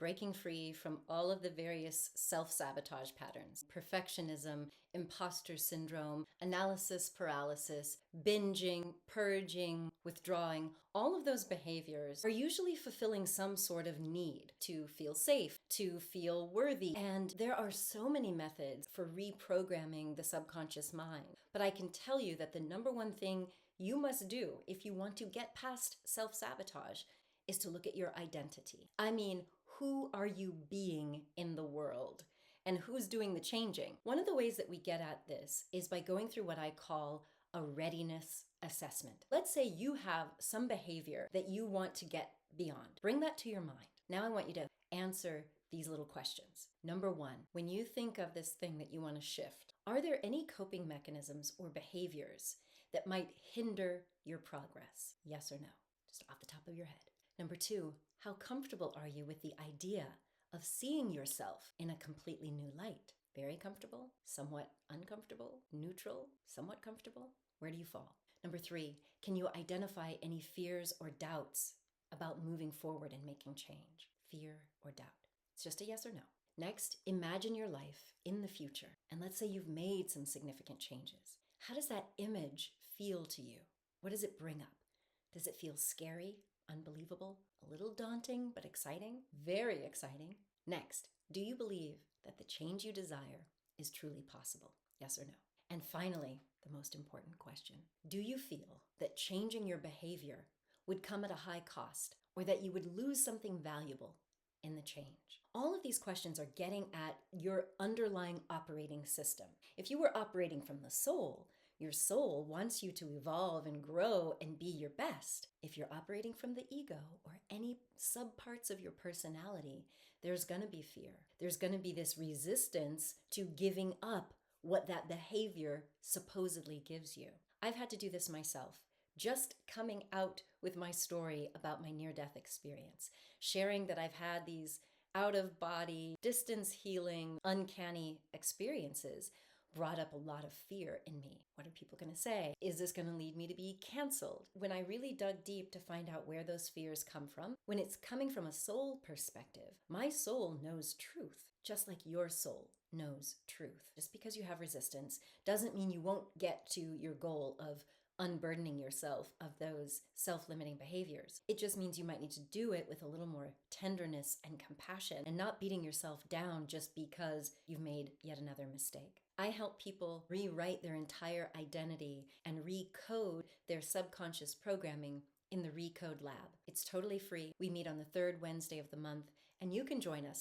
breaking free from all of the various self-sabotage patterns: perfectionism, imposter syndrome, analysis paralysis, binging, purging, withdrawing. All of those behaviors are usually fulfilling some sort of need to feel safe, to feel worthy. And there are so many methods for reprogramming the subconscious mind. But I can tell you that the number one thing you must do if you want to get past self-sabotage is to look at your identity. I mean, who are you being in the world? And who's doing the changing? One of the ways that we get at this is by going through what I call a readiness assessment. Let's say you have some behavior that you want to get beyond. Bring that to your mind. Now I want you to answer these little questions. Number one, when you think of this thing that you want to shift, are there any coping mechanisms or behaviors that might hinder your progress? Yes or no? Just off the top of your head. Number two, how comfortable are you with the idea of seeing yourself in a completely new light? Very comfortable, somewhat uncomfortable, neutral, somewhat comfortable? Where do you fall? Number three, can you identify any fears or doubts about moving forward and making change? Fear or doubt? It's just a yes or no. Next, imagine your life in the future. And let's say you've made some significant changes. How does that image feel to you? What does it bring up? Does it feel scary, unbelievable, a little daunting, but exciting? Very exciting. Next, do you believe that the change you desire is truly possible? Yes or no? And finally, the most important question, do you feel that changing your behavior would come at a high cost, or that you would lose something valuable in the change? All of these questions are getting at your underlying operating system. If you were operating from the soul, your soul wants you to evolve and grow and be your best. If you're operating from the ego or any subparts of your personality, there's going to be fear. There's going to be this resistance to giving up what that behavior supposedly gives you. I've had to do this myself. Just coming out with my story about my near-death experience, sharing that I've had these out-of-body, distance healing, uncanny experiences brought up a lot of fear in me. What are people going to say? Is this going to lead me to be canceled? When I really dug deep to find out where those fears come from, when it's coming from a soul perspective, my soul knows truth, just like your soul knows truth. Just because you have resistance doesn't mean you won't get to your goal of unburdening yourself of those self-limiting behaviors. It just means you might need to do it with a little more tenderness and compassion and not beating yourself down just because you've made yet another mistake. I help people rewrite their entire identity and recode their subconscious programming in the Recode Lab. It's totally free. We meet on the third Wednesday of the month, and you can join us